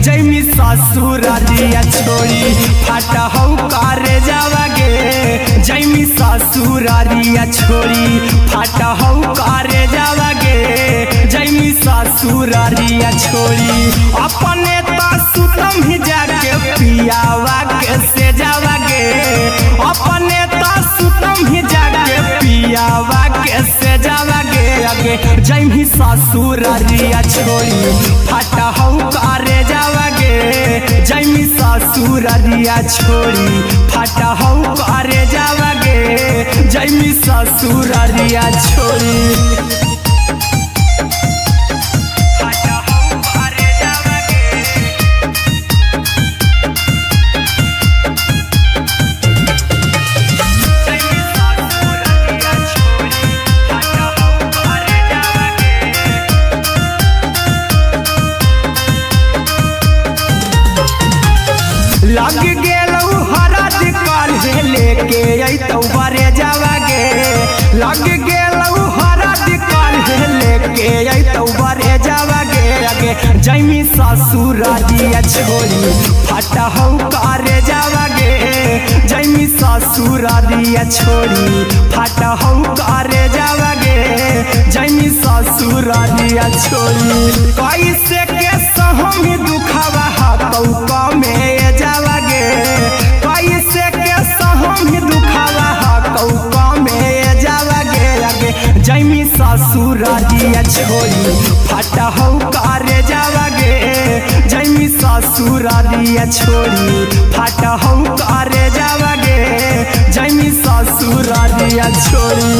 Jamie ससुरारिया छोड़ी फाटा हौ करे जावागे जैमी ससुरारिया छोड़ी फाटा हौ करे जावागे जैमी ससुरारिया छोड़ी अपने तो सुतम ही जाके पियावा के से जावागे अपने तो सुतम ही जाके पियावा के से जावागे आगे जैमी ससुरारिया छोड़ी फाटा हौ करे जावागे जैमी ससुरारिया छोड़ी फाटा हौ करे जावागे जैमी ससुरारिया छोड़ी लग गेलौ हरद काल्हे लेके अइतौ बरे जावागे लग गेलौ हरद काल्हे लेके अइतौ बरे जावागे आगे जैमी ससुरारिया छोड़ी फाटा हौ करे जावागे जैमी ससुरारिया छोड़ी फाटा हौ करे जावागे जैमी ससुरारिया छोड़ी कैसे के सहम दुखवा हाथौ कमे जावागे कैसे के सहम दुखवा हाथौ कमे जावागे आगे जैमी ससुरारिया छोड़ी फाटा हौ करे जावागे जैमी ससुरारिया छोड़ी फाटा हौ करे जावागे जैमी ससुरारिया छोड़ी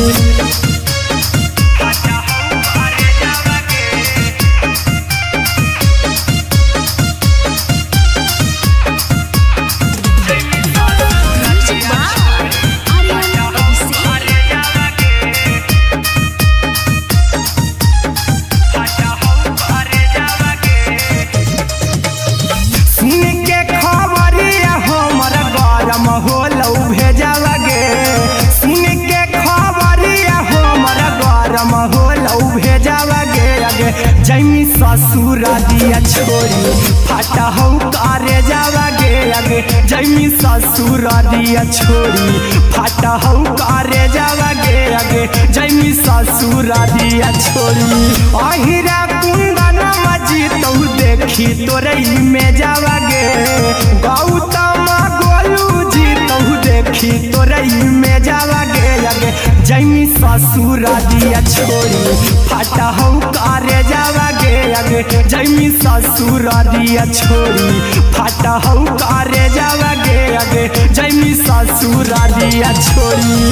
जैमी ससुरारिया छोड़ी फाटा हौ करे जावागे आगे जैमी ससुरारिया छोड़ी फाटा हौ करे जावागे आगे जैमी ससुरारिया छोड़ी अहिरा कुंदन मजी तो देखी तोरई में जावागे गौतम गोलू जी तो देखी तोरई में जावागे आगे जैमी ससुरारिया छोड़ी फाटा हौ करे जावागे आगे जैमी ससुरारिया छोड़ी फाटा हौ करे जावागे आगे जैमी ससुरारिया छोड़ी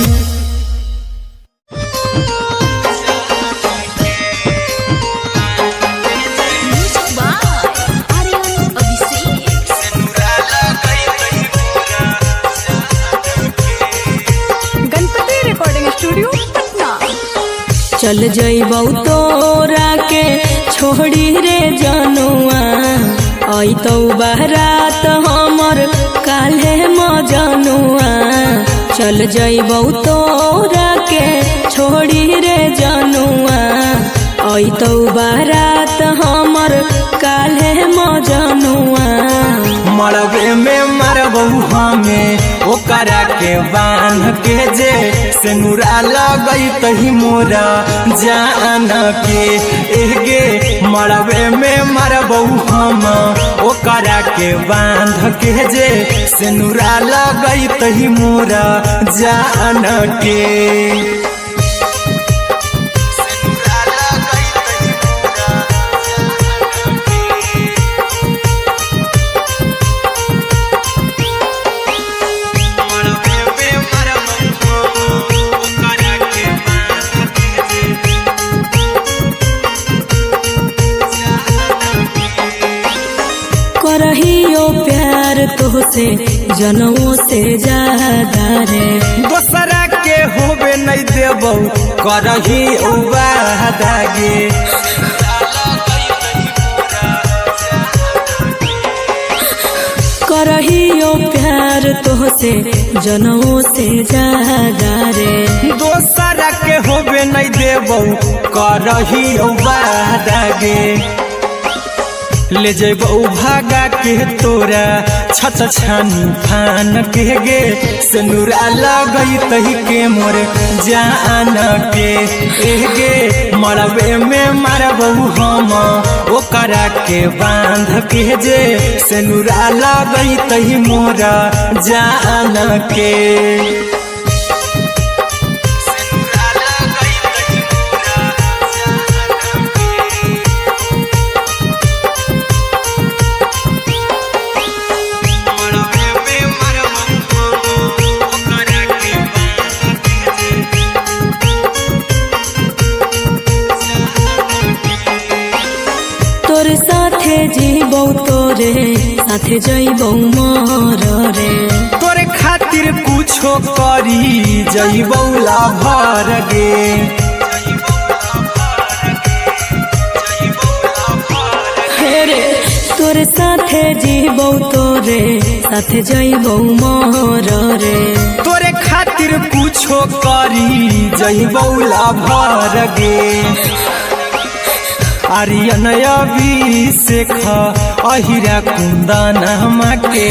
चल जइबौ तोरा के छोड़ी रे जनुआ अइतौ बारात हमर काल्हे मजनुआ चल जइबौ तोरा के छोड़ी रे जनुआ अइतौ बारात हमर काल्हे मजनुआ मरबे में मरबौ हमें ओकरा के बांध के जे सेनुरा लगैतहि मोरा जान के एगे मरबे में मरबौ हम ओकरा के बांध के जे सेनुरा लगैतहि मोरा जान के करहियो प्यार तोहसे जनमों से ज्यादा रे दोसरा के होबे नहीं देबौ करही वादागे करहियो प्यार तोहसे जनमों से ज्यादा रे दोसरा के होबे नहीं देबौ करही वादागे ले जेबौ भागा के तोरा छछ छानी फान के गे सिनुरा लगई तही के मोर जान के गे मरबे में मारबौ हम ओकरा के बांध के जे सिनुरा लगई तही मोरा जान के तोर साथे जीबौ तोरे साथे जइबौ मोर रे तोरे खातिर कुछो करी जइबौ लाभर गे रे तोर साथे जीबौ तोरे साथे जइबौ मोर रे तोरे खातिर कुछो करी जइबौ लाभर गे आर्यन अभिषेक अहिरा कुंदन के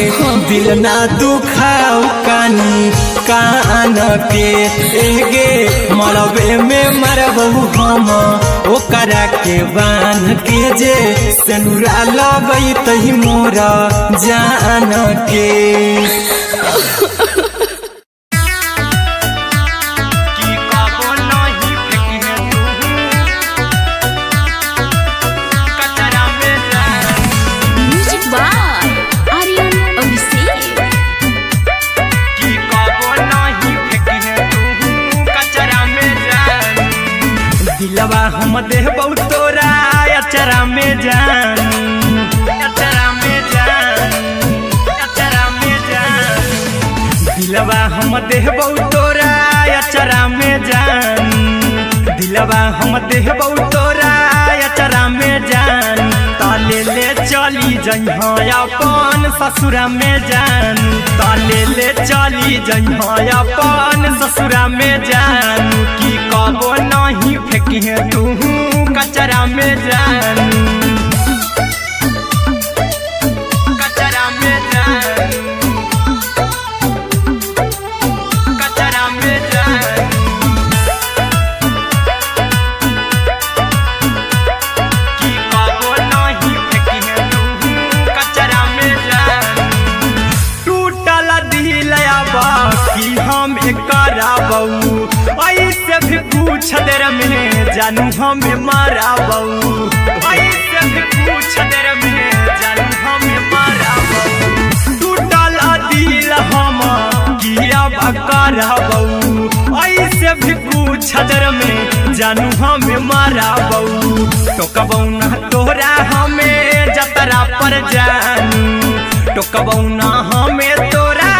दिल ना दुखाऊ कानी कान के गे मरबे में मरबौ हम ओकरा के बांध के जे सिनुरा लगई तही मोरा जान के दिलवा हम देबौ तोरा अचरा में जान अचरा में जान अचरा में जान दिलवा हम देबौ तोरा अचरा में जान दिलवा हम देबौ तोरा अचरा में जान ताले ले चली जइहा अपन ससुरा में जान ताले ले चली जइहा अपन ससुरा में जान की कबो नहीं फेंकी तू कचरा में जान कचरा में जान कचरा में जान की कबो नहीं फेंकी तू कचरा में जान टूटल दिल बाकी हम कराबौ ऐसे भी पूछ देर में जानू हमें माराबौ ऐसे भी पूछ देर में जानू हमें माराबौ टूटल दिल हम किया कराबौ ऐसे भी पूछ देर में जानू हमें माराबौ टोकबौ ना तोरा हमें जतरा पर जानू टोकबौ ना हमें तोरा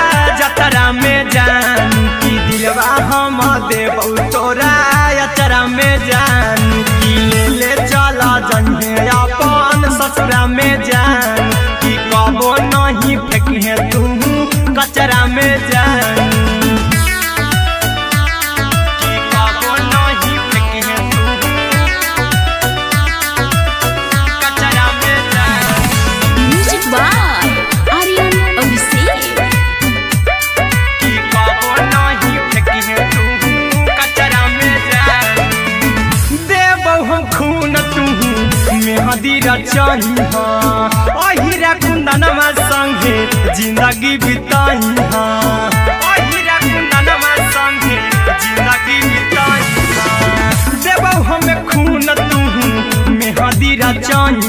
जतरा में जानू की दिलवा हम देबौ तोरा अचरा में जानू की ले चला जइहे अपन ससुरा में जान की कबो नहीं फेंकी तू कचरा में जानू की कबो नहीं फेंकी तू कचरा में जान म्यूजिक बाय आर्यन अभिषेक की कबो नहीं फेंकी तू कचरा में जान देबौ हम खून तू मेहंदी रचाई अहिरा कुंदनमा संगे जिंदगी बिताई अहिरा कुंदनमा संगे जिंदगी बिताई देबौ हमें खून तू मेहंदी रचाई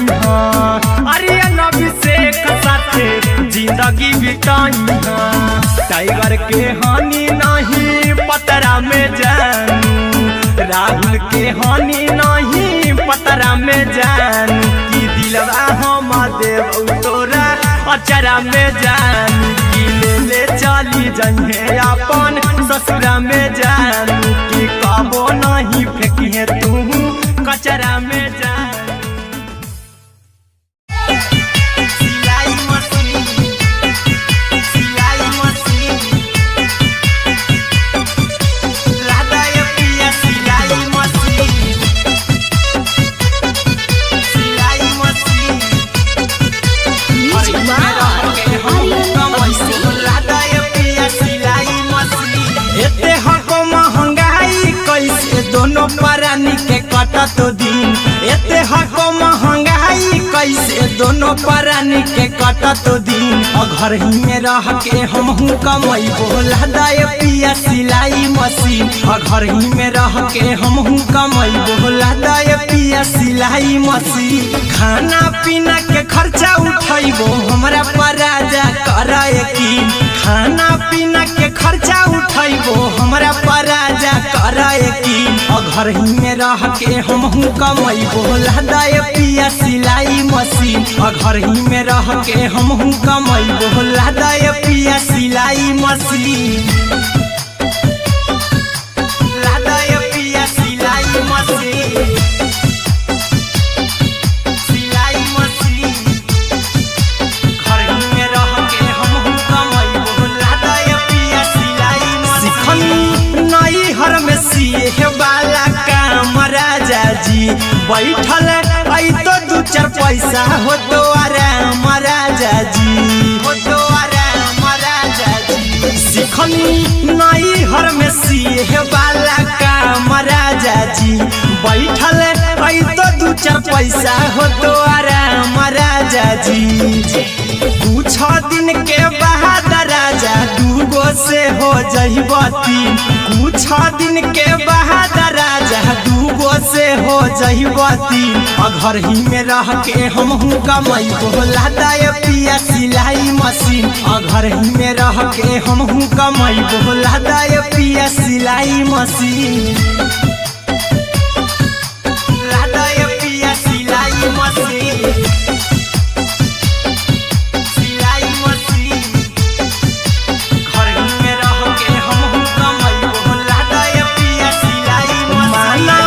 आर्यन अभिषेक साथे जिंदगी बिताई टाइगर के हानि नहीं पतरा में जानू राहुल के हानि नहीं पतरा में जानू की दिलवा हम देबौ तोरा अचरा में जानू की ले चली जइहे अपन ससुरा में जानू की कबो नहीं फेंकी तू कचरा में जानू दोनों प्राणी के कटत दिन। एते हको महंगाई कैसे दोनों प्राणी के कटत दिन। घर ही में रह के हमहू कमैबो लदाय पिया सिलाई मशीन। घर ही में रह के हमहू कमैबो लदाय पिया सिलाई मशीन। खाना पीना के खर्चा उठैबो हमरा पराजा कराए की। खाना पीना के खर्चा उठैबो हमरा पराजा कराए की। घर ही में रह के हमहू कमैबो लदाय पिया सिलाई मशीन। घर ही में रह के हमहू कमैबो लदाय पिया सिलाई मशीन। लदाय पिया सिलाई मशीन। सिलाई मशीन। घर ही में रह के हमहू कमैबो लदाय पिया सिलाई मशीन। नई हर में सिए वाला काम राजा जी बैठल आई तो दू चार पैसा हो तो आराम राजा जी। हो तो आराम राजा जी। सिखनी नई हर में सिए वाला काम राजा जी बैठल आई तो दू चार पैसा हो तो आराम राजा जी। कुछ दिन के बाद राजा दूगो से हो जहिबती। कुछ दिन के बाद राजा दूगो से हो जहिबती। घर ही में रह के हमहू कमैबो लदाय पिया सिलाई मशीन। घर ही में रह के हमहू कमैबो लदाय पिया सिलाई मशीन। लदाय पिया सिलाई मशीन। सिलाई मशीन। घर ही में रह के हमहू कमैबो लदाय पिया सिलाई मशीन। माना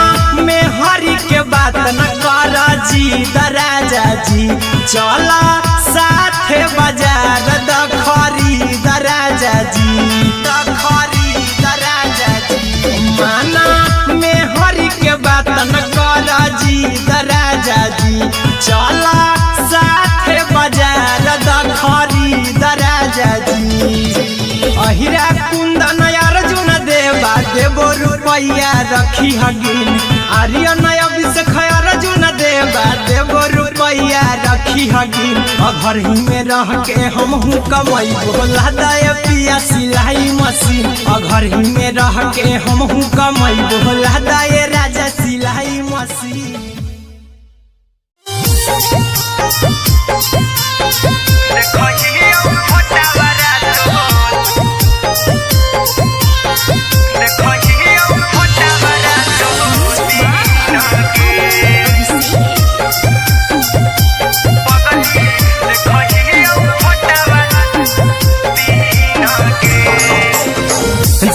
में हरी के बात न कर जी दराजा जी। चला साथे बाजार द खरीद राजा जी। द खरीद राजा जी। माना में हरी के बात न कर जी दराजा जी। चला साथे बाजार द खरीद राजा जी। अहिरा कुंदन अर्जुन देवा देबो रुपैया रखी हगिन। आर्यन अभिषेक अर्जुन देवा देबो रुपैया रखी हगिन। घर ही में रह के हमहू कमैबो लदाय पिया सिलाई मशीन। घर ही में रह के हमहू कमैबो लदाय राजा सिलाई मशीन।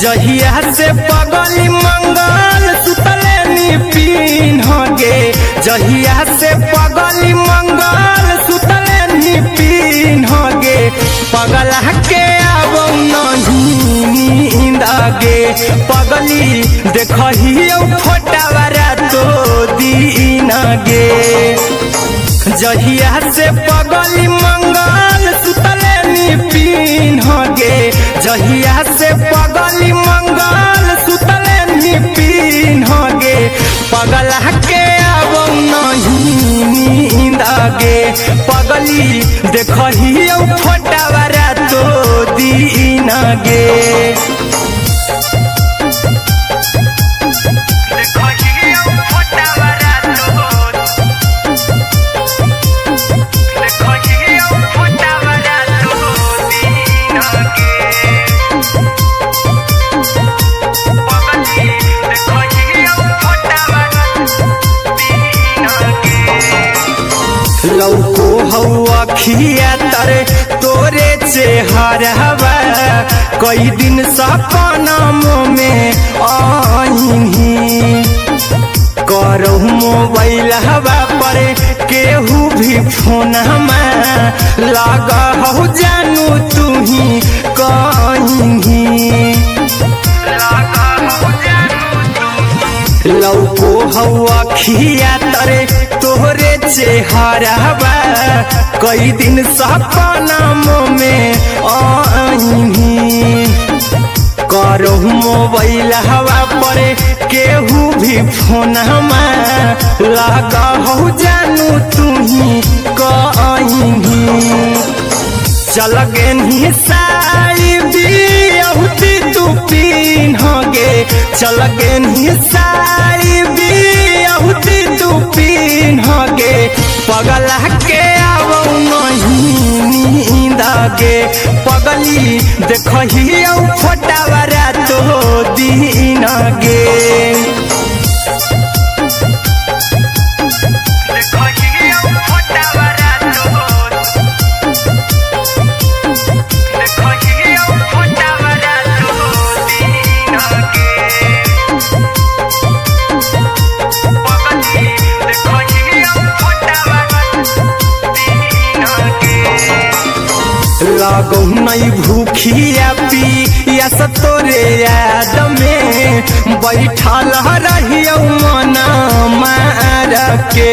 जहिया से पगली मंगल सुतले निपिन गे। जहिया से पगली मंगल सुतले निपिन गे। पगला के आवो नहीं नींद गे। पगली देखहियो फोटावारा तो दीन गे। जहिया से पगली मंगल सुतले निपिन गे। जहिया से पगली मंगल सुतले निपिन गे। पगला के आवो नहीं नींद गे। पगली देखहियो फोटावारा तो दीन गे। लौको हवा खिया तरे तोरे चेहरवा। कई दिन सपना में आईनी। करहु मोबाइल हवा पर केहू भी फोन में लगा हो जानू तू ही कहीं। लौको हवा खिया तरे तोहरे चेहरवा। कई दिन सपना में आईनी। करहु मोबाइल हवा पर केहू भी फोनमा लगा हो जानू तुही कहीं चल गे साड़ी बियहुती तू पिन्हगे चल गे साड़ी बियहुती तू पिन्हगे पगला के आवो नहीं नींद गे पगली देखही फोटावरा तो दिन गे लागो नहीं भूखिया पिया तोरे याद में बैठल रहियो मना मार के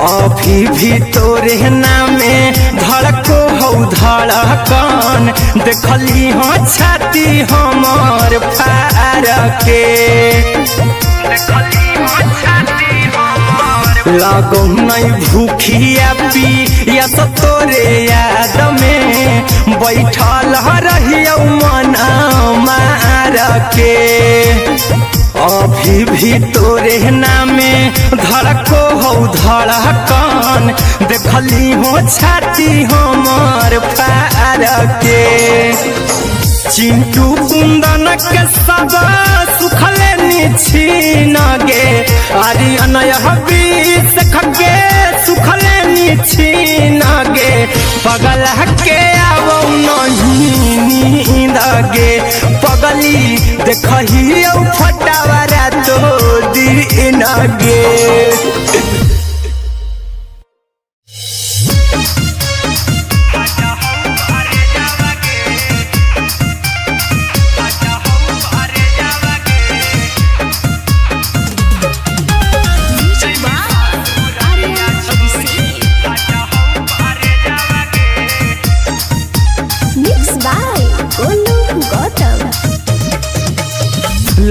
अभी भी तोरे नामे धड़को हो धड़कन देखली हो छाती हमर फार के लागो नहीं भूखिया पिया तोरे याद में बैठल रहियो मना मार के अभी भी तोरे नामे धड़को हो धड़कन देखली हो छाती हमर फार के चिंटू कुंदन के सब सुखले छीन गे अरे अनय बीस खगे सुखले छीन गे पगल के आवो नहीं नींद गे पगली देखही फटावरा तो दिन गे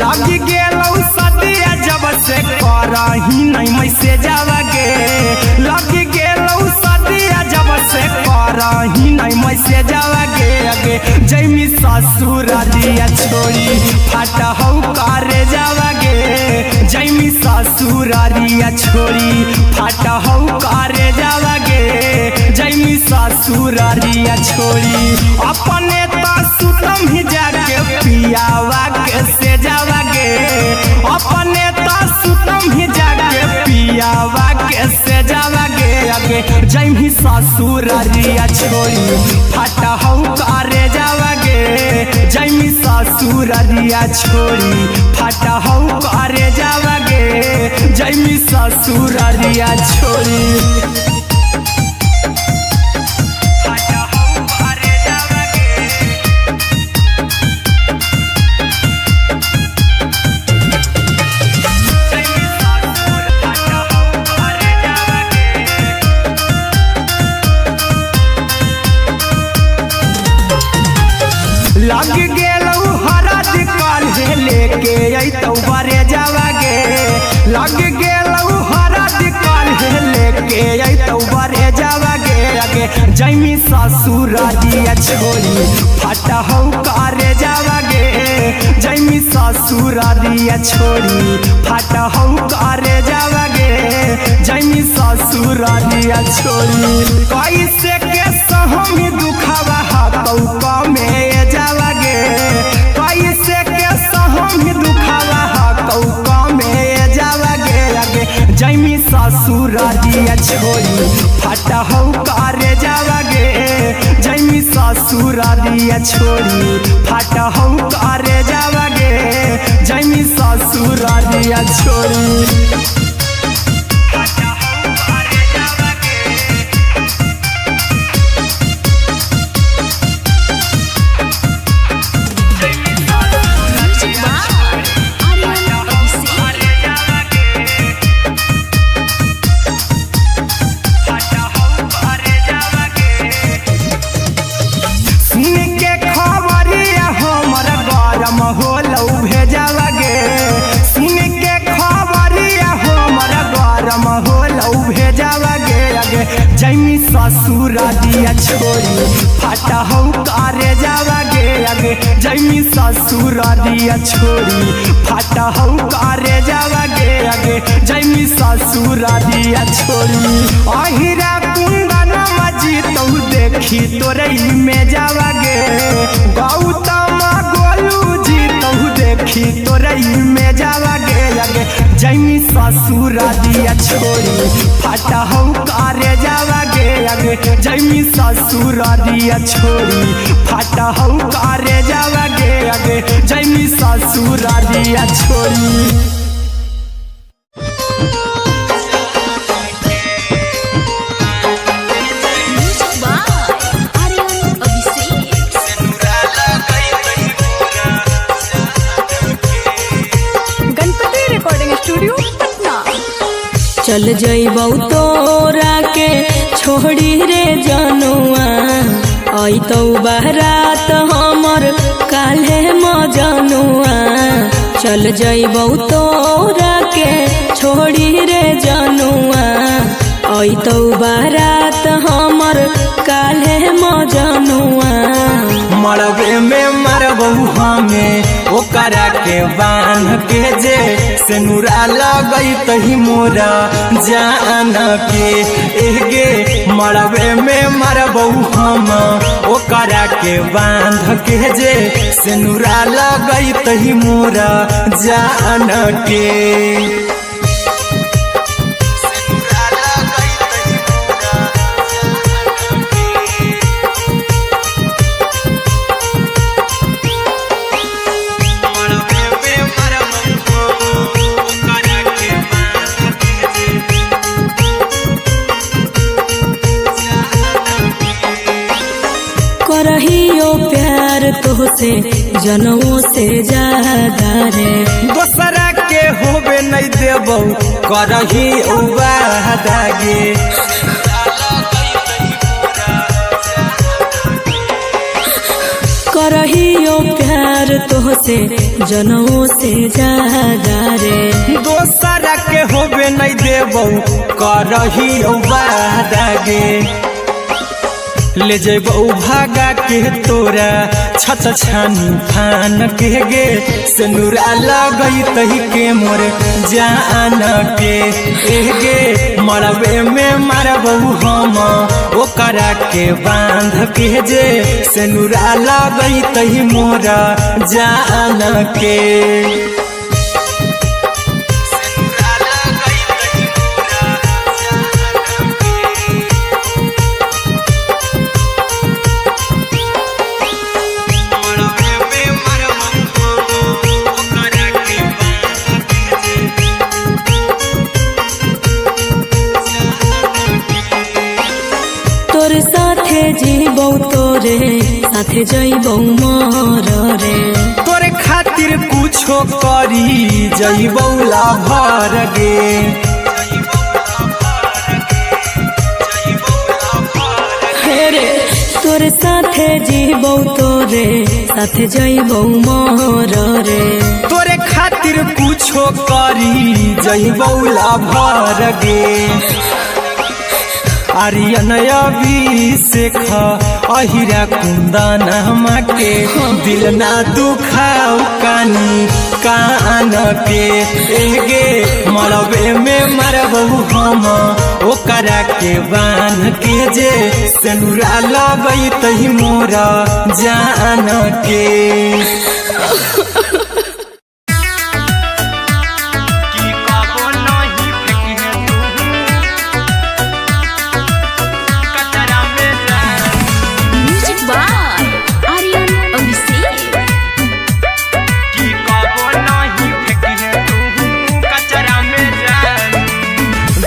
लगी गेलौ सदिया जब से करही नहीं मैसेजवा गे लगी गेलौ सदिया जब से करही नहीं मैसेजवा गे अगे जैमी ससुरालिया छोड़ी फाटा हौ करे जावा गे जैमी ससुरालिया छोड़ी फाटा हौ करे जावा गे जैमी ससुरालिया छोड़ी अपने तो सुतम ही जाके पियावा के से जावा गे अपने तो सुतम ही जाके पियावा के से जावा गे अगे जैमी ससुरालिया छोड़ी फाटा हौ करे जावा गे जैमी ससुरालिया छोड़ी फाटा हौ करे जावा गे जैमी ससुरालिया छोड़ी लग गेलौ हरद काल्हे लेके अइतौ बरे जावा गे लग गेलौ हरद काल्हे लेके अइतौ बरे जावा गे अगे जैमी ससुरालिया छोड़ी फाटा हौ करे जावा गे जैमी ससुरालिया छोड़ी फाटा हौ करे जावा गे जैमी ससुरालिया छोड़ी कैसे के सहम दुखवा हतौ कमे जावा गे कैसे के सहम दुखवा हतौ कमे जावा गे अगे जैमी ससुरालिया छोड़ी फाटा हौ करे जावा गे जैमी ससुरालिया छोड़ी फाटा हौ करे जावा गे जैमी ससुरालिया छोड़ी होलौ भेजावा गे सुन ससुर दिया छोड़ी फाटा हो करे जावा गे आगे जैमी ससुर दिया छोड़ी फाटा हो करे जावा गे आगे जैमी ससुर दिया छोड़ी अहिरा कुंदन मजी तो देखी तोरई में जावा गे गौतम गोलू जी तो देखी तोरई में जावा गे आगे जैमी ससुर दिया छोड़ी फाटा हो करे जावा गे आगे जैमी ससुर दिया छोड़ी फाटा हो करे जावा गे आगे जैमी ससुर दिया छोड़ी। चल जइबौ तोरा के छोड़ी रे जनुआ अइतौ बारात हमर काल्हे मजनुआ चल जइबौ तोरा के छोड़ी रे जनुआ अइतौ बारात हमर काल्हे मजनुआ मरबे में मरबहू हमें ओकरा के बांध के जे सेनुरा लगई तही मोरा जान के एगे मरबे में मरबहू हम ओकरा के बांध के जे सेनुरा लगई तही मोरा जान के करहियो प्यार तोहसे जनों से ज्यादा रे दोसरा के होबे नहीं देबौ करही वादा गे करहियो प्यार तोहसे जनों से ज्यादा रे दोसरा के होबे नहीं देबौ करही वादा गे ले जेबौ भागा के तोरा छत छानी फान के गे सेनुरा लगई तही के मोर जान के एगे मरबे में मरबौ हम ओकरा के बांध के जे सेनुरा लगई तही मोरा जान के जीबौ तोरे साथे जइबौ मोर रे तोरे खातिर कुछो करी जइबौ लाभर गे रे तोरे साथे जीबौ तोरे साथे जइबौ मोर रे तोरे खातिर कुछो करी जइबौ लाभर गे आर्यन अभिषेक अहिरा कुंदन के दिल ना दुखाओ कानी कान के एगे मरबे में मरबहू हम ओकरा के बांध के जे सेनुरा लगई तही मोरा जान के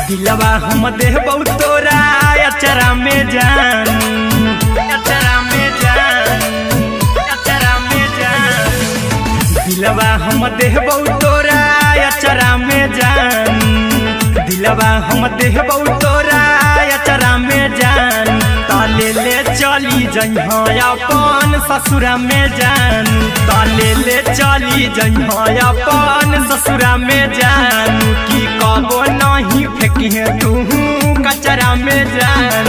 दिलवा हम देबौ तोरा अचरा में जान अचरा में जान अचरा में जान दिलवा हम देबौ तोरा अचरा में जान दिलवा हम देबौ तोरा अचरा में जान ताले ले चली जइहा अपन ससुरा में जान ताले ले चली जइहा अपन ससुरा में जान की कबो नहीं फेंकी तू कचरा में जान।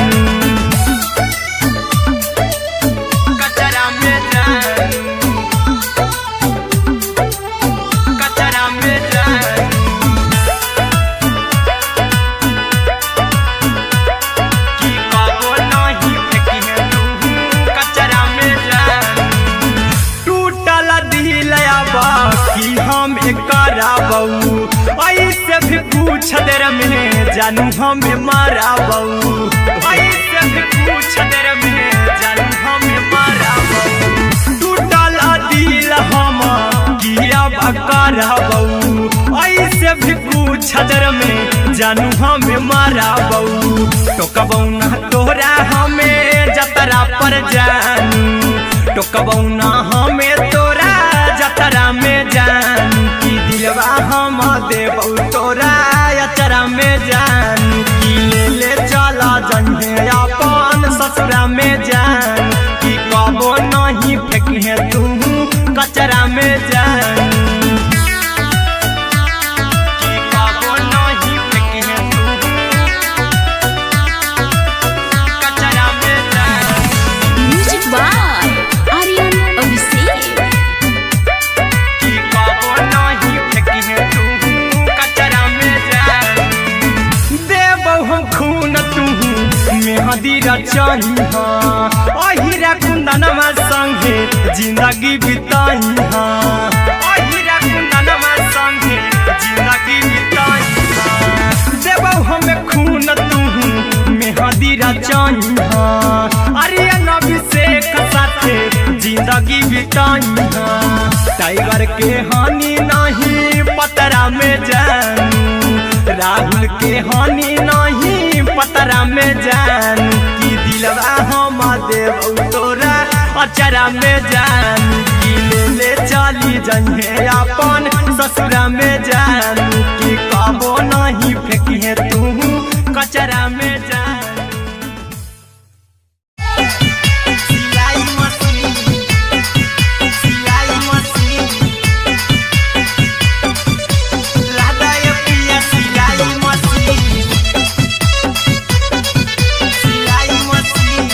कुछ देर में जानू हमें माराबू, ऐसे भी कुछ देर में जानू हमें माराबू। टूटल दिल हम किया बकराबू, ऐसे भी कुछ देर में जानू हमें माराबू। टोकबौ ना तोरा हमें जतरा पर जानू, टोकबौ ना हमें तोरा जतरा में जानू। की दिलवा हम देबौ तोरा अचरा में जानू, की ले चला जन्हे अपन ससुरा में जानू। की कबो नहीं फेंके तू कचरा में जानू, की कबो नहीं फेंके तू कचरा में जानू। Music by Aryan Abhishek. की कबो नहीं फेंके तू कचरा में जानू। देबौ हम खून तू मेहदी रचही अहिरा कुंदनमा संगे जिंदगी बिताई। अहिरा कुंदनमा संगे जिंदगी बिताई। देबौ हमें खून तू मेहदी रचही आर्यन अभिषेक साथे जिंदगी बिताई। टाइगर के हानि नहीं पतरा में जानू, राहुल के हानि नहीं पतरा में जानू। की दिलवा हम देबौ तोरा अचरा में जानू, की ले चली जन्हे अपन ससुरा में जानू। की कबो नहीं फेंकिए तू कचरा में जानू। सिलाई मशीन, सिलाई मशीन, लादा ये पिया सिलाई मशीन, सिलाई machine.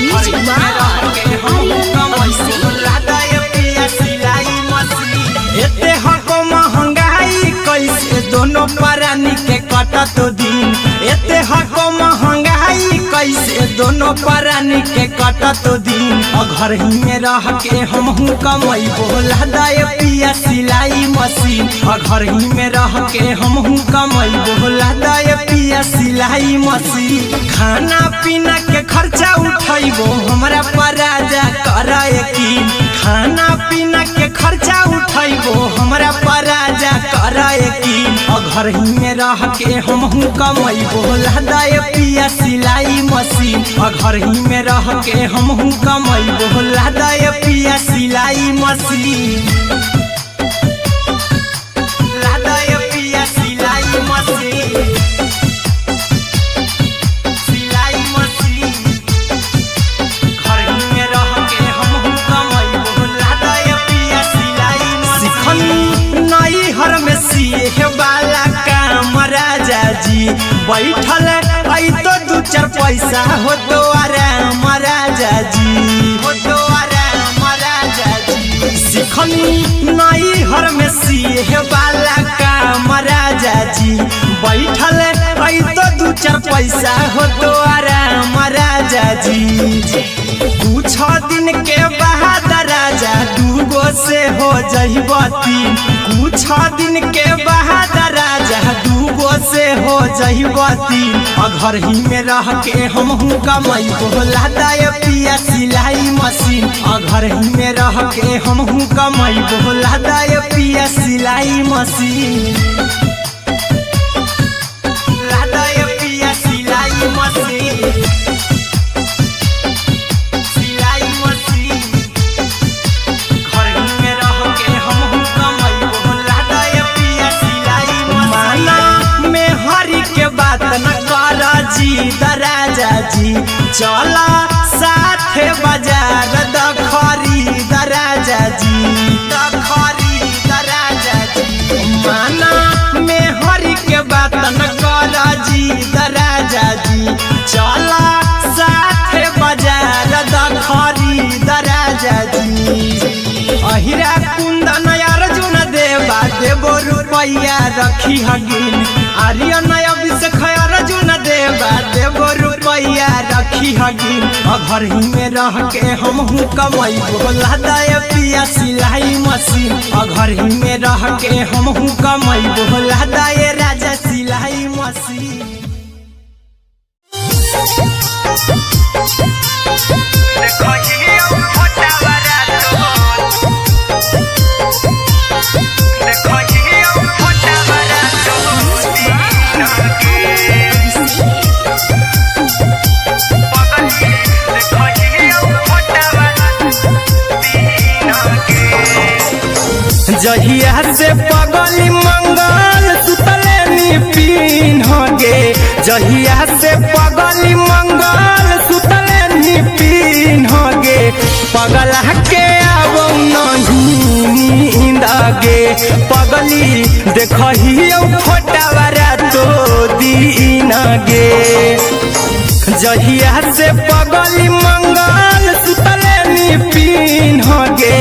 Music by Aryan Abhishek. लादा ये पिया सिलाई मशीन। एते हको महंगाई कैसे दोनों परानी के कटत दिन, एते हको महंगाई कैसे दोनों परानी के कटत दिन। घर ही में रह के हमहू कमैबो लादा ये पिया सिलाई मशीन। घर ही में रह के हमहू कमैबो लादा ये पिया सिलाई मशीन। खाना पीना के खर्चा उठैबो हमरा पर राजा करा यकीन। खाना पीना के खर्चा उठैबो हमरा पर राजा करा यकीन। घर ही में रह के हमहू कमैबो लादा ये पिया सिलाई मशीन। घर ही में रह के हमहू कमैबो लादा ये पिया सिलाई मशीन। लादा ये पिया सिलाई मशीन, सिलाई मशीन। घर ही में रह के हमहू कमैबो लादा ये पिया सिलाई मशीन। सिखनी नई हर में सिए वाला काम राजा जी, बैठल आई तो दू चार पैसा हो तो आराम राजा जी, हो तो आराम राजा जी। सिखनी नई हर में सिए वाला काम राजा जी, बैठल आई तो दू चार पैसा हो तो आराम राजा जी। कुछ दिन के बाद राजा दूगो से हो जइबो तीन। कुछ दिन के बाद राजा दूगो से हो जइबो तीन। घर ही में रह के हमहू कमैबो लादा ये पिया सिलाई मशीन। घर ही में रह के हमहू कमैबो लादा ये पिया सिलाई मशीन। लादा ये पिया सिलाई मशीन, सिलाई मशीन। घर ही में रह के हमहू कमैबो लादा ये पिया सिलाई मशीन। माना में हरी के बात न कर जी राजा जी, चला साथे बाजार द खरीद राजा जी, द खरीद राजा जी। माना में हरी के बात न कर जी राजा जी, चला साथे बाजार द खरीद राजा जी। अहिरा कुंदन अर्जुन देवा देवो रुपया रखी हगिन आर्यन अभिषेक अर्जुन देबो रुपया रखी हगिन घर ही में रह के हम कमैबो लदाय पिया सिलाई मशीन घर ही में रह के हम कमैबो लदाय राजा सिलाई मशीन जहिया से पगली मंगल सुतले निपिन गे जहिया से पगली मंगल सुतले निपिन गे पगला के अब नहीं नींद गे पगली देखही फोटावारा तो दीन गे जहिया से पगली मंगल सुतले निपिन गे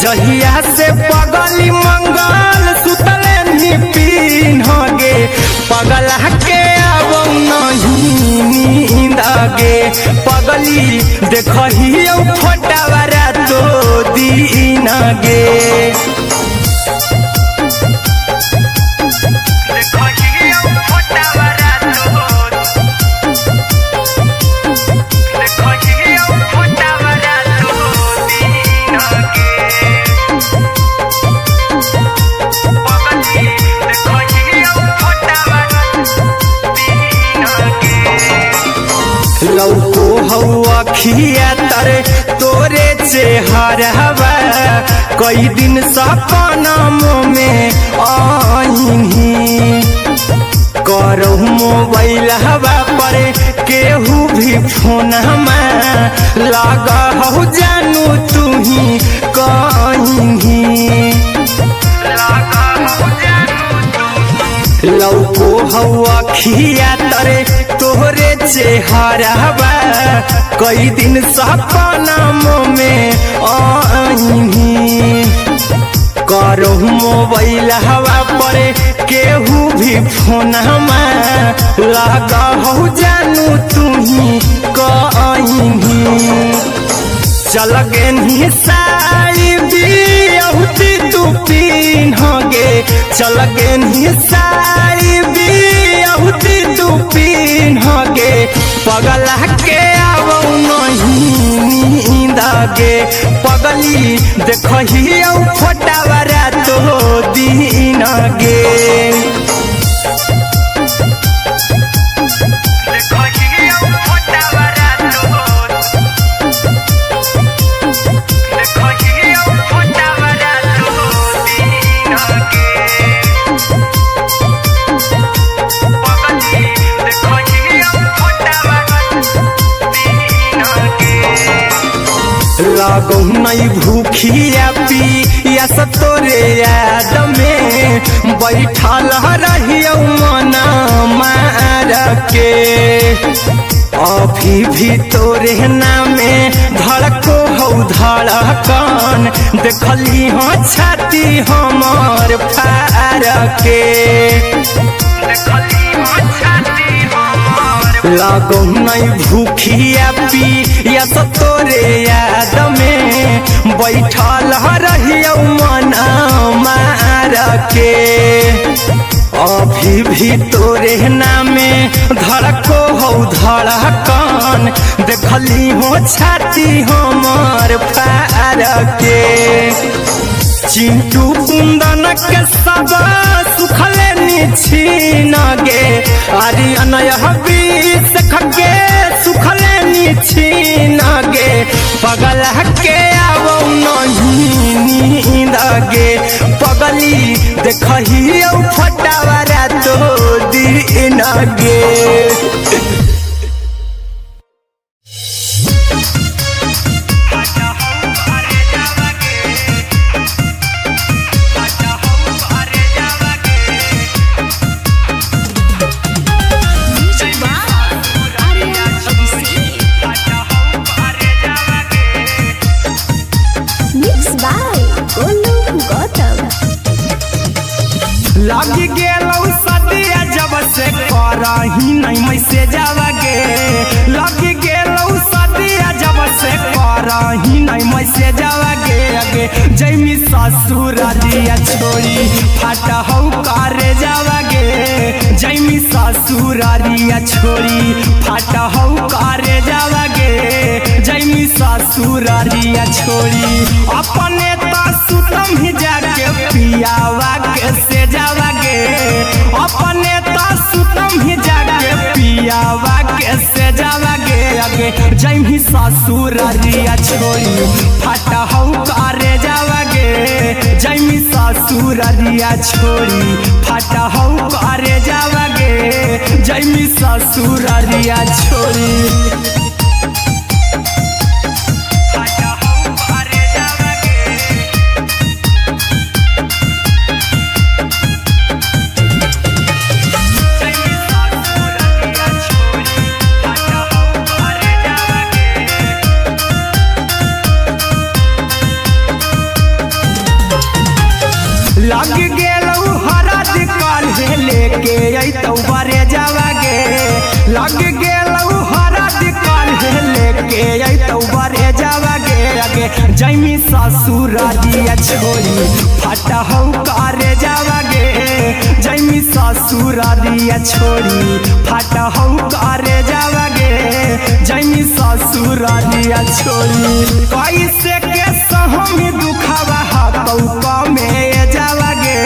जहिया से पगली मंगल सुतले निपिन गे पगला के अब नहीं नींद गे पगली देखही फोटावारा तो दीन गे लौको हवा खिया तरे तोरे चेहरवा कई दिन सपना में आईनी करो मोबाइल हवा पर केहू भी फोन में लगा हो जानू तू ही कहीं लौको हवा खिया तरे तोहरे चेहरवा कई दिन सपना में आईनी करो मोबाइल हवा पर केहू भी फोन में लगा हो जानू तू ही कहीं चल गे साड़ी बिहुती तू पीन गे चल गे साड़ी बिहुती तू पीन गे पगला के अब नहीं नींद गे पगली देखही फोटावारा तो दीन गे लागो नहीं भूखिया पिया तोरे याद में बैठल रहियो मना मार के अभी भी तोरे नामे धड़को हो धड़कन देखली हो छाती हमर फार के लागो नहीं भूखिया पिया तोरे याद में बैठल रहियो मना मार के अभी भी तोरे नामे धड़को हो धड़कन देखली हो छाती हमर फार के चिंटू कुंदन के सब सुखले छीन गे आर्यन अभिषेक के सुखले छीन गे पगला के अब नहीं नींद गे पगली देखही फटावारा तो दीन गे करही नहीं मैसे जावागे लग गेलौ सदिया जब से करही नहीं मैसे जावागे आगे जैमी ससुरारिया छोड़ी फाटा हौ करे जावागे जैमी ससुरारिया छोड़ी फाटा हौ करे जावागे जैमी ससुरारिया छोड़ी अपने सुतम ही जाके पियावा के से जावागे अपने सुतम ही जाके पियावा के से जावागे आगे जैमी ससुरारिया छोड़ी फाटा हौ करे जावागे जैमी ससुरारिया छोड़ी फाटा हौ करे जावागे जैमी ससुरारिया छोड़ी लग गेलौ हरद काल्हे लेके अइतौ बरे जावागे लग गेलौ हरद काल्हे लेके अइतौ बरे जावागे आगे जैमी ससुरारिया छोड़ी फाटा हौ करे जावागे जैमी ससुरारिया छोड़ी फाटा हौ करे जावागे जैमी ससुरारिया छोड़ी कैसे के सहम दुखावा हतौ कमे जावागे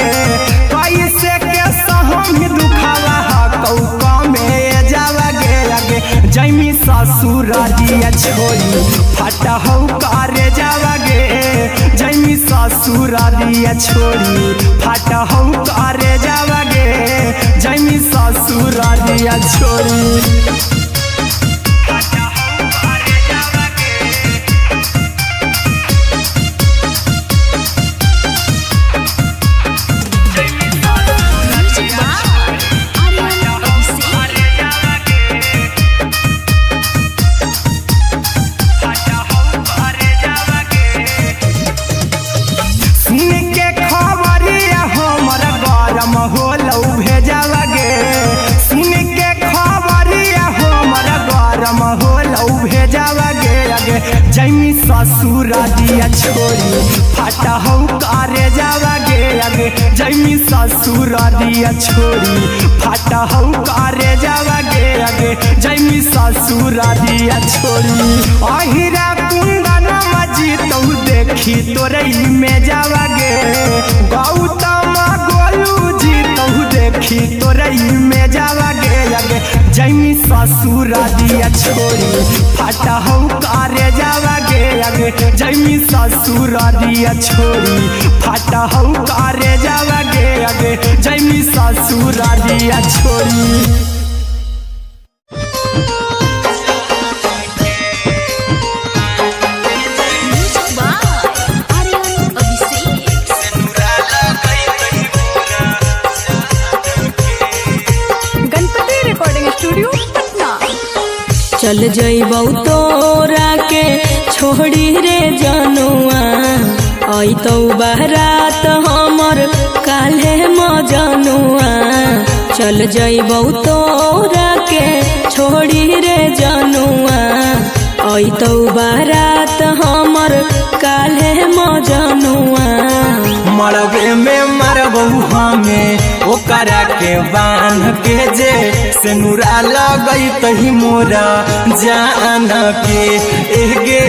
कैसे के सहम दुखावा हतौ कमे जावागे आगे जैमी ससुरारिया छोड़ी फाटा हौ करे जावागे जैमी ससुरारिया छोड़ी फाटा हौ करे जावागे जैमी ससुरारिया छोड़ी जैमी ससुरारिया छोड़ी फाटा हौ करे जावागे आगे जैमी ससुरारिया छोड़ी फाटा हौ करे जावागे आगे जैमी ससुरारिया छोड़ी अहिरा कुंदन मजी तौ देखी तोरई में जावागे गौतम गोलू जी तौ देखी तोरई में जावागे आगे जैमी ससुरारिया छोड़ी फाटा हौ करे जावागे आगे जैमी ससुरारिया छोड़ी फाटा हौ करे जावागे आगे जैमी ससुरारिया छोड़ी चल जइबौ तोरा के छोड़ी रे जनुआ अइतौ बारात हमर काल्हे मजनुआ चल जइबौ तोरा के छोड़ी रे जनुआ अइतौ बारात हमर काल्हे मजनुआ मरबे में मरबौ हमें ओकरा के बांध के जे सेनुरा लगई तही मोरा जान के एगे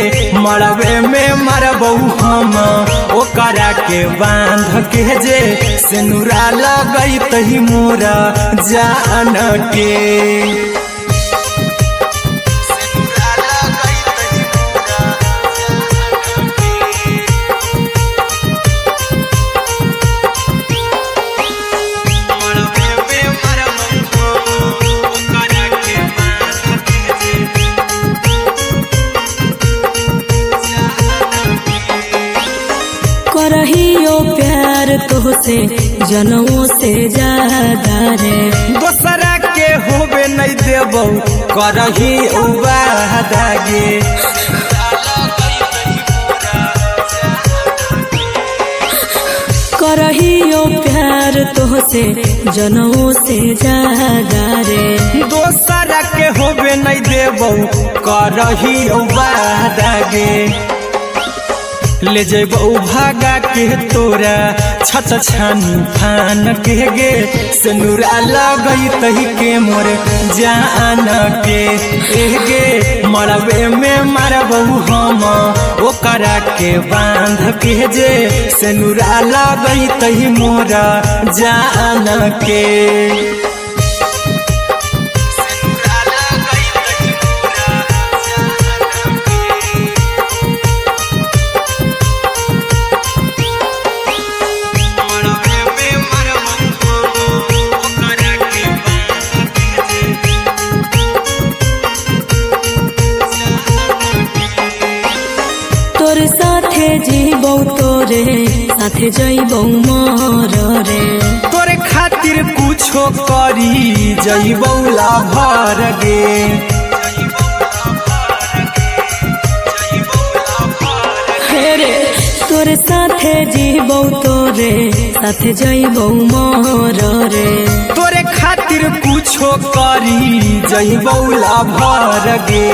मरबे में मरबौ हम ओकरा के बांध के जे सेनुरा लगई तही मोरा जान के करहियो प्यार तोहसे जनों से ज्यादा रे दोसरा के होबे नहीं देबौ करही उबादागे करहियो प्यार तो तोहसे जनों से ज्यादा रे। दोसरा के होबे नहीं देबो करही वादा गे, ले जेबो भागा के तोरा छत छानी फान के गे, सिनुरा लगई तही के मोर जान के गे, मरबे में मारबो हम ओकरा के बांध के जे, सिनुरा लगई तही मोर जान के। तोर साथे जीबो तोरे साथे जइबो मोर रे, तोरे खातिर कुछो करी जइबो लाभर गे, रे तोर साथे जीबो तोरे साथे जइबो मोर रे, तोरे खातिर कुछो करी जइबो लाभर गे।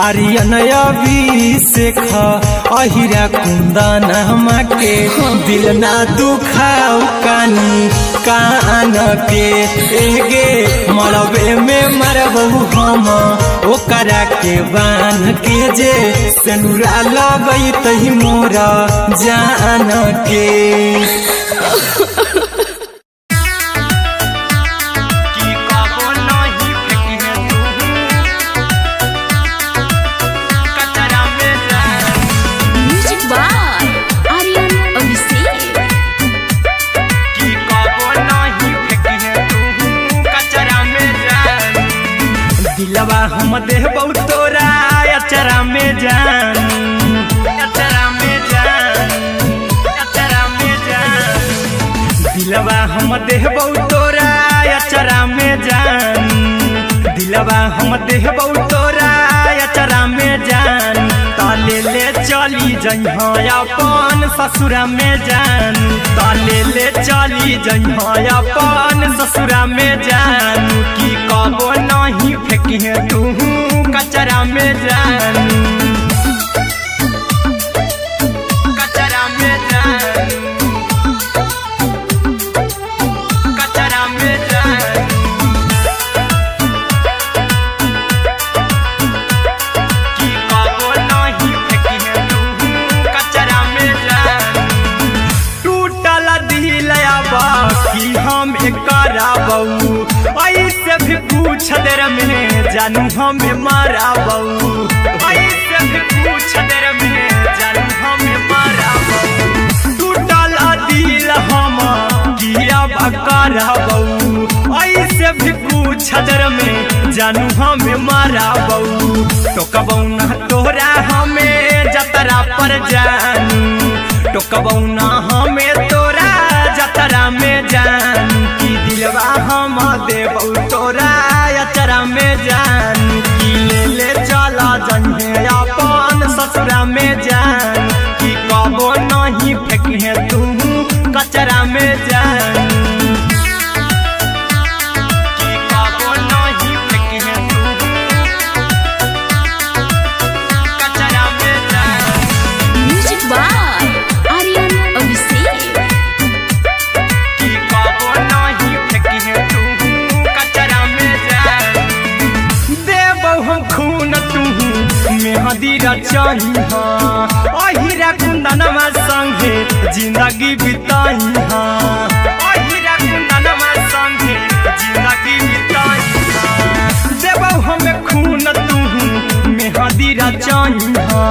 आर्यन अभिषेक अहिरा कुंदन के, दिल ना दुखाओ कानी कान के गे, मरबे में मरबो हम ओकरा के बान के जे, सिनुरा लगई तही मोरा जान के। दिलवा हम देबो तोरा अचरा में जान, अचरा में जान, अचरा में जान, दिलवा हम देबो तोरा अचरा में जान, दिलवा हम देबो तोरा अचरा में जान, ताले ले चली जइहा अपन ससुरा में जान, ताले ले चली जइहा अपन ससुरा में जान, की कबो नहीं फेंकिहे तू कचरा में जान, कचरा में जान, कचरा में जान। की कबो नहीं फेंकिहे तू कचरा में जान, टूटल दिल कि हम कराबू, ऐसे भी पूछ देर में जानू हमें माराबू, ऐसे भी पूछ देर में जानू हमें माराबू, टूटल दिल हम किया कराबू, ऐसे भी पूछ देर में जानू हमें माराबू, टोकबू ना तोरा हमें जतरा पर जानू, टोकबू ना हमें तोरा जतरा में जानू, की दिलवा हम देबो तोरा अचरा में जानू, की ले ले चला जइहे अपन ससुरा में जान, की कबो नहीं फेंकिहे तू कचरा में जानू, की कबो नहीं फेंकिहे तू कचरा में जान। Music by Aryan Abhishek. की कबो नहीं फेंकिहे तू कचरा में जान, देबो हम खून तू मेहदी रचइहा, अहिरा कुंदनमा संगे जिंदगी बिताइहा, अहिरा कुंदनमा संगे जिंदगी बिताइहा, देबो हमें खून तू मेहदी रचइहा,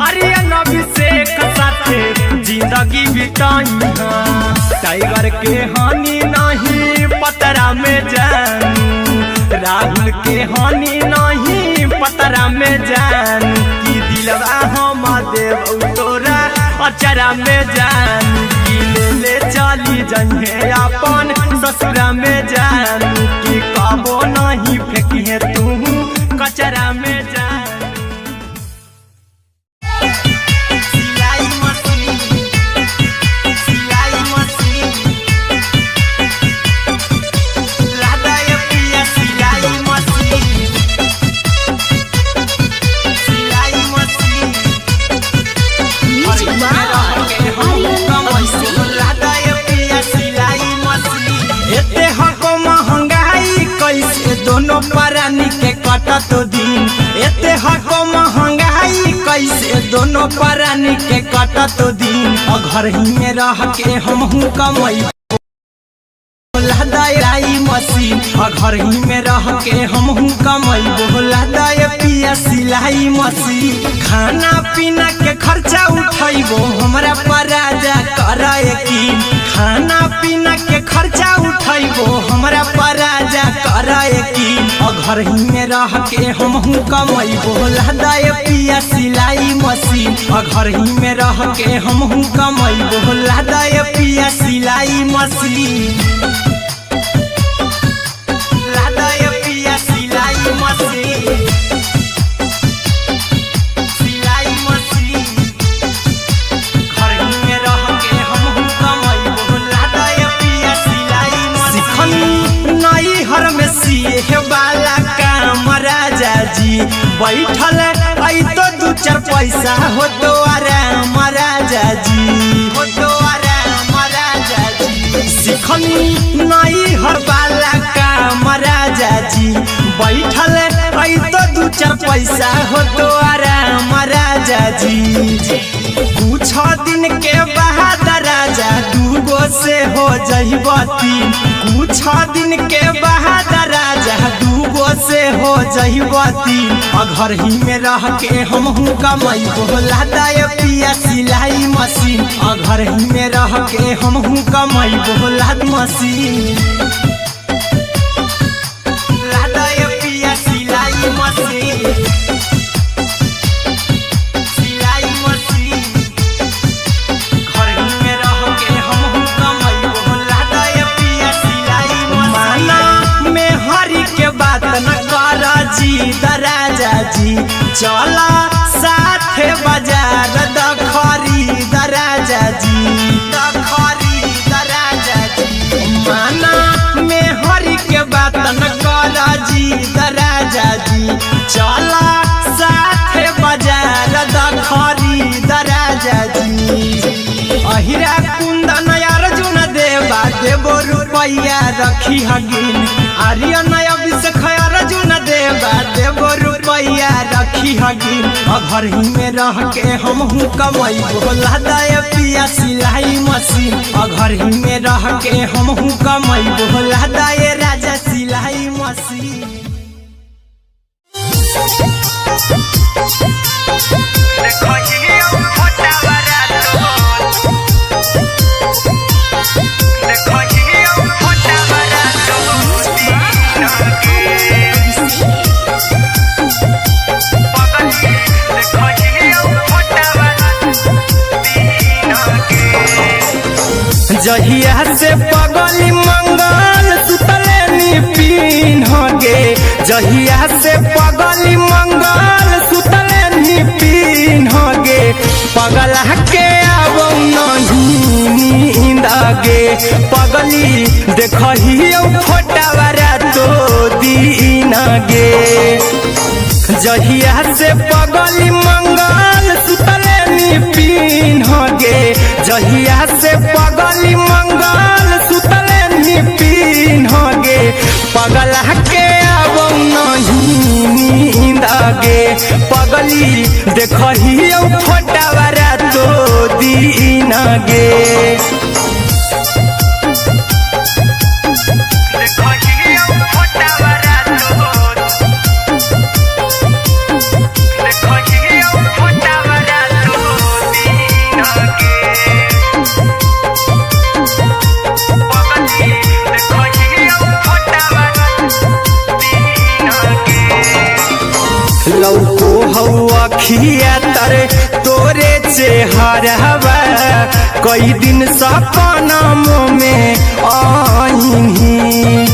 आर्यन अभिषेक साथे जिंदगी बिताइहा, टाइगर के हानि नहीं पतरा में जानू, राहुल के हानि नहीं पतरा में जानू, की दिलवा हम देबो तोरा अचरा में जानू, की ले ले चली जइहे अपन ससुरा में जानू, की कबो नहीं फेंकिहे तू कचरा में जानू। सिलाई मशीन, सिलाई मशीन, कटतो दिन एते हको महंगाई कैसे दोनों प्राणी के कटतो दिन घर ही में रह के हमहू कमाई लहदाई मशीन घर ही में रह के हमहू कमाई लहदाई पिया सिलाई मशीन खाना पीना के खर्चा उठाइबो हमरा पर राजा करे की खाना पीना के खर्चा उठाइबो हमरा पर राजा करे की घर ही में रह के हमहू कमाइबो लहदाई पिया सिलाई मशीन घर ही में रह के हमहू कमाइबो लहदाई पिया सिलाई मशीन वाला काम राजा जी बैठल आई तो दू चार पैसा हो तो आराम राजा जी हो तो आराम राजा जी सिखनी नई हर वाला काम राजा जी बैठल आई तो दू चार पैसा हो तो आराम राजा जी कुछ दिन के बाद राजा दूगो से हो जइब तीन कुछ दिन के बाद राजा दूगो से हो जइब तीन घर ही में रह के हमहू कमाइबो लहदाई पिया सिलाई मशीन घर ही में रह के हमहू कमाइबो लहद मशीन लहदाई पिया सिलाई मशीन राजा जी चला साथे बाजार द खरीद राजा जी द खरीद राजा जी माना में हरी के बात न कर जी राजा जी चला साथे बाजार द खरीद राजा जी अहिरा कुंदन अर्जुन देवा देवो रुपया रखी हगिन आर्यन अभिषेक अर्जुन देवा देवो रुपया रखी हगिन घर ही में रह के हमहू कमाइबो लहदाई पिया सिलाई मशीन घर ही में रह के हमहू कमाइबो लहदाई राजा सिलाई मशीन जहिया से पगली मंगल सुतले पीन गे जहिया से पगली मंगल सुतले पीन गे पगला के आब नहीं नींद गे पगली देखही फोटावारा तो दीन गे जहिया से पगली मंगल सुतले पीन गे जहिया से पगली मंगल सुतले पीन गे पगला के आब नहीं नींद गे पगली देखही फोटावारा तो दीन गे लौको हवा खिया तरे तोरे चेहरवा कई दिन सपना में आईनी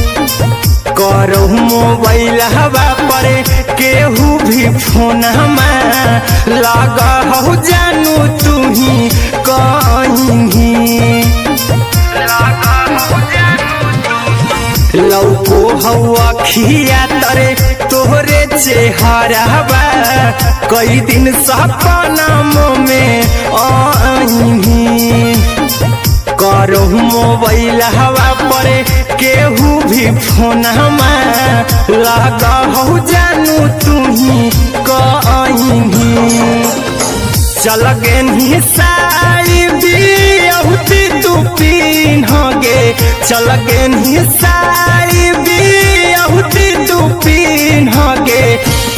करो मोबाइल हवा पर केहू भी फोन में लगा हो जानू तू ही कहीं लौको हवा खिया तरे तोहरे चेहरवा कई दिन सपना में आईनी करो मोबाइल हवा पर केहू भी फोन लगा हो जानू तुही कहीं चल गे साड़ी बियहुती तू पिन्हगे चल गे साड़ी बियहुती तू पिन्हगे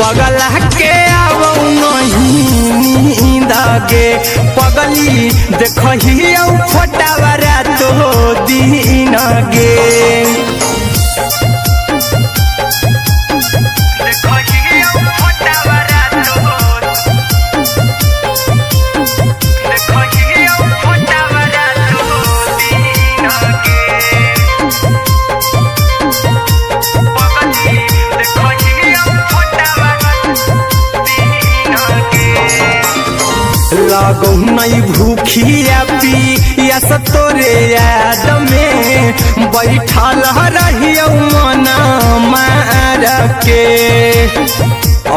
पगला के आवौ नहीं नींदगे पगली देखही फोटावरा तो दिन गे लगो नहीं भूखिया पिया तोरे याद में बैठल रहियो मन मार के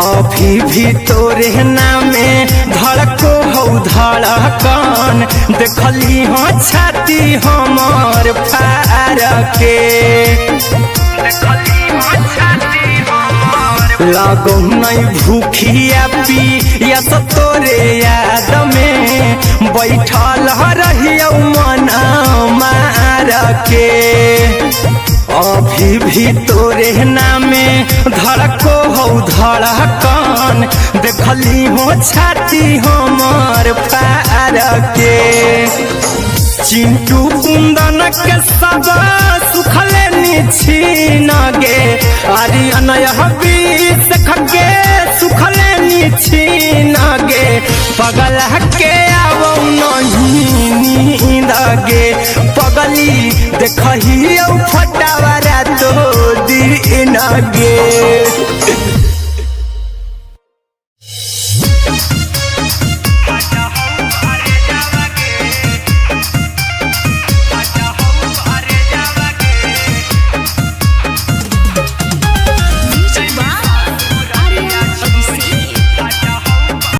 अभी भी तोरे नामे धड़को हो धड़कन देखली हो छाती हमर फार के लगो नहीं भूखिया पिया तोरे याद में बैठल रहियो मन मार के अभी भी तोरे नामे धड़को हो धड़कन देखली हो छाती हमर फार के चिंटू कुंदन के सब सुखले निछीन गे आर्यन हबीस खगे सुखले निछीन गे पगला के आवौ नहीं नींद गे पगली देखही फोटावरा तो दिन गे।